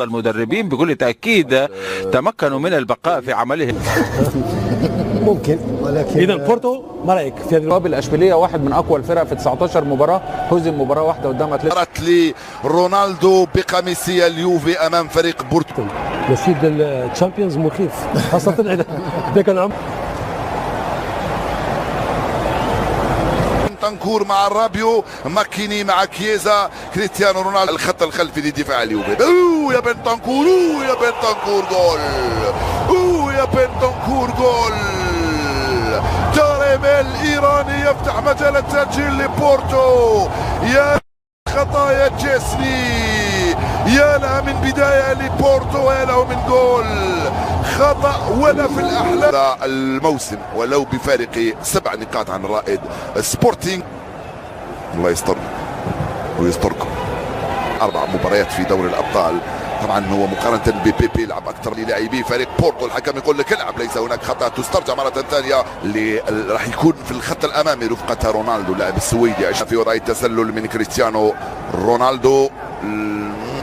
المدربين بكل تأكيد تمكنوا من البقاء في عملهم. ممكن، ولكن إذا بورتو ما رأيك في هذه المباراة؟ الأشبيلية واحد من أقوى الفرق في 19 مباراة، هزم مباراة واحدة قدام أتلتيكو. رونالدو بقميصية اليوفي أمام فريق بورتو. نشيد الشامبيونز مخيف خاصة إذا كان عم بنتنكور مع الرابيو، ماكيني مع كييزا، كريستيانو رونالدو الخط الخلفي لدفاع اليوفي. يا بنتنكور، يا بنتنكور جول، يا بنتنكور جول. تاريم الإيراني يفتح مجال التسجيل لبورتو. يا خطايا جيسني، يا لها من بداية لبورتو ويا له من جول. خطأ ولا في الأحلام الموسم ولو بفارق 7 نقاط عن الرائد سبورتينغ. الله يسترنا ويستركم. 4 مباريات في دوري الأبطال. طبعا هو مقارنة ببيبي لعب أكثر للاعبي فريق بورتو. الحكم يقول لك العب، ليس هناك خطأ. تسترجع مرة ثانية اللي راح يكون في الخط الأمامي رفقة رونالدو اللاعب السويدي. في وضع التسلل من كريستيانو رونالدو.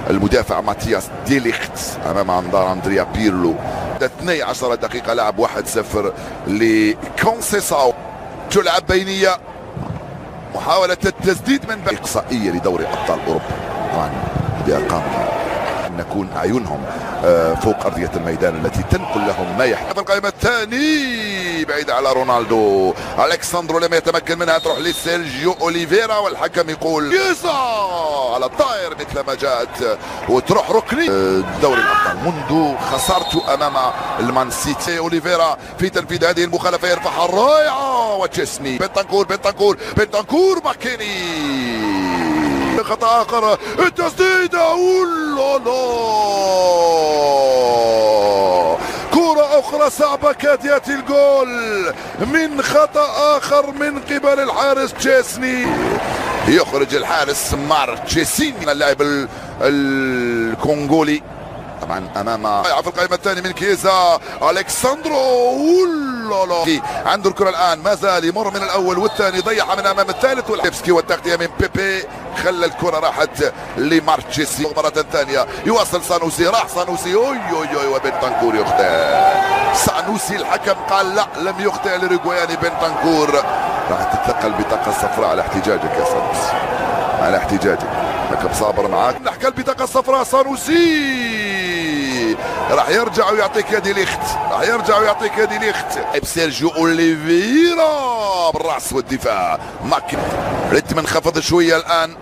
المدافع ماتياس ديليخت امام انظار اندريا بيرلو. 12 دقيقة لعب 1-0 لكونسيساو. تلعب بينية، محاولة التسديد من إقصائية لدوري أبطال أوروبا. طبعا بأرقام نكون أعينهم فوق أرضية الميدان التي تنقل لهم ما يحتاج. في القائمة الثاني بعيد على رونالدو. ألكساندرو لم يتمكن منها، تروح لسيرجيو أوليفيرا والحكم يقول يسا على الطائر مثل ما جاءت وتروح ركني. دوري الأبطال منذ خسارته أمام المان سيتي. أوليفيرا في تنفيذ هذه المخالفة يرفعها الرائعة وتشيسني. بنتنكور ماكيني. خطأ آخر، التسديدة كرة أخرى صعبة كاد يأتي الجول من خطأ آخر من قبل الحارس تشيسني. يخرج الحارس مارتشيسيني اللاعب الكونغولي. طبعا امام في القائمه الثانيه من كيزا الكساندرو. عنده الكره الان، ما زال يمر من الاول والثاني، ضيعها من امام الثالث. والحبسكي والتغطيه من بيبي، خلى الكره راحت لمارتشيسي. مره ثانيه يواصل سانوسي، راح سانوسي وبنتنكور يخطئ. سانوسي الحكم قال لا، لم يخطئ لريغوياني. بنتنكور راح تتلقى البطاقه الصفراء على احتجاجك يا سانوسي، على احتجاجك. لكن صابر معاك. نحكي البطاقه الصفراء. سانوسي راح يرجع ويعطيك يدي ليخت، راح يرجع ويعطيك يدي ليخت. سيرجيو اوليفيرا بالراس والدفاع. ماكن ريتم انخفض شويه الان.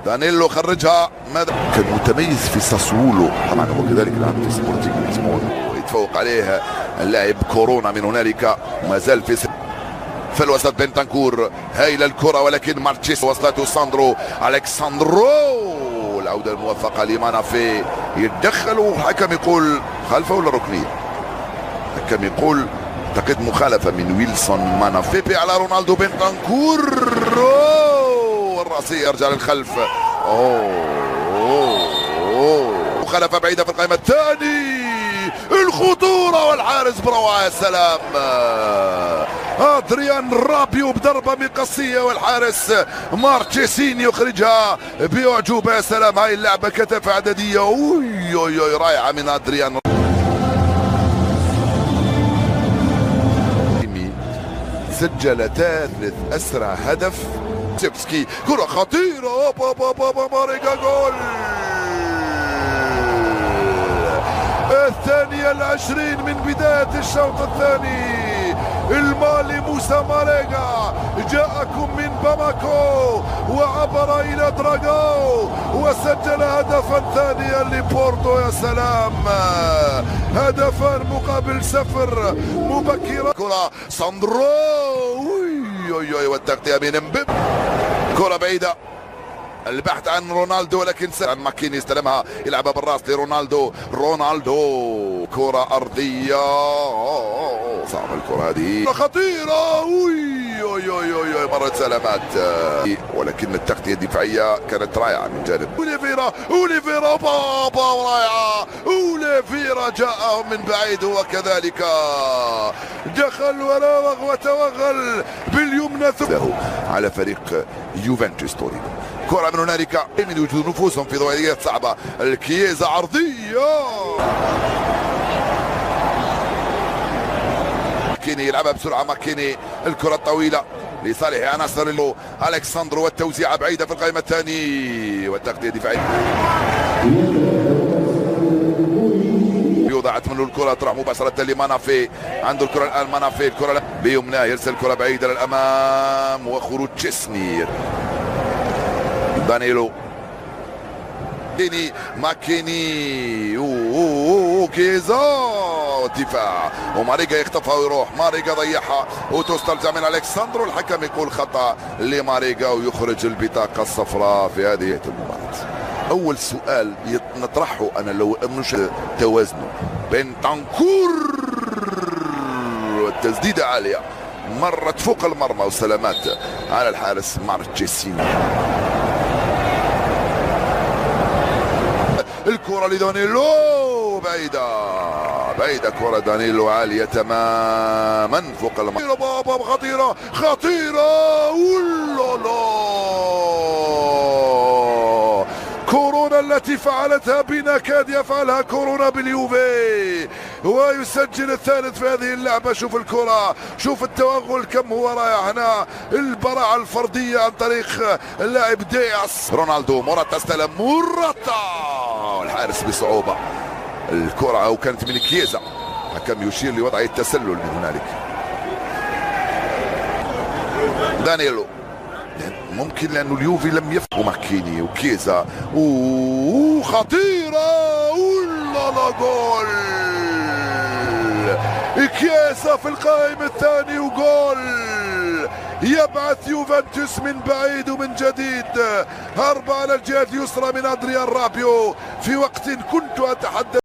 دانيلو خرجها. ماذا كان متميز في ساسولو، طبعا هو كذلك لعب في سبورتينغ لشبونه ويتفوق عليه اللاعب كورونا من هنالك. ما زال في الوسط بنتنكور. هايله الكره ولكن مارتشيس وصلته ساندرو. الكساندرو العوده الموفقه لمانافي. يتدخل والحكم يقول خلفه ولا ركنيه؟ الحكم يقول اعتقد مخالفه من ويلسون مانافي على رونالدو. بنتنكور الراسيه يرجع للخلف. مخالفه بعيده في القائمه الثاني. الخطوره والحارس بروعه. يا سلام، ادريان رابيو بضربه مقصيه والحارس مارتشيسين يخرجها باعجوبه. يا سلام، هاي اللعبه كتف عدديه رائعه من ادريان. سجل ثالث اسرع هدف. سيبسكي كره خطيره. ماريجا جول. الثانية 20 من بداية الشوط الثاني. المالي موسى ماريجا جاءكم من باماكو وعبر إلى دراغو وسجل هدفا ثانيا لبورتو. يا سلام، هدفان مقابل 0 مبكرا. كرة ساندرو والتغطية من مبيب. كرة بعيدة، البحث عن رونالدو ولكن ماكيني استلمها، يلعبها بالراس لرونالدو. رونالدو كرة أرضية صعبة الكرة هذه، خطيرة. مرت سلامات ولكن التغطية الدفاعية كانت رائعة من جانب أوليفيرا. بابا رائعة. أوليفيرا جاء من بعيد وكذلك دخل وراوغ وتوغل باليمنى له على فريق يوفنتوس تورينو. كرة من هنالك من وجود نفوسهم في ضوئيات صعبة. الكييزا عرضية ماكيني يلعبها بسرعة. ماكيني الكرة الطويلة لصالح عناصر ألكساندرو والتوزيعة بعيدة في القائمة الثاني والتغطية الدفاعية. ضاعت منه الكرة تروح مباشرة لمانافي. عنده الكرة الآن مانافي. الكرة بيمناه يرسل الكرة بعيدة للأمام وخروج تشيسني. دانيلو ماكيني كيزا دفاع وماريجا يخطفها ويروح. ماريجا ضيعها وتستلزم من الكساندرو. الحكم يقول خطأ لماريجا ويخرج البطاقة الصفراء في هذه المباراة. أول سؤال نطرحه أنا لو نشر توازنه بين تانكور والتسديدة عالية مرت فوق المرمى وسلامات على الحارس مارتشيسيني. الكرة لدانيلو بعيدة كرة دانيلو عالية تماما فوق المرمى. بابا خطيرة ولا كورونا التي فعلتها بنا كاد يفعلها كورونا باليوفي ويسجل الثالث في هذه اللعبة. شوف الكرة، شوف التوغل كم هو رائع هنا. البراعة الفردية عن طريق اللاعب دياس. رونالدو موراتا استلم موراتا الحارس بصعوبة. الكرة أو كانت من كييزا. حكم يشير لوضع التسلل من هنالك. دانيلو ممكن لأنه اليوفي لم يفهم. ماكيني وكيزا خطيرة ولا جول. كيزا في القائم الثاني وجول يبعث يوفنتوس من بعيد ومن جديد. هرب على الجهة اليسرى من أدريان رابيو في وقت كنت أتحدث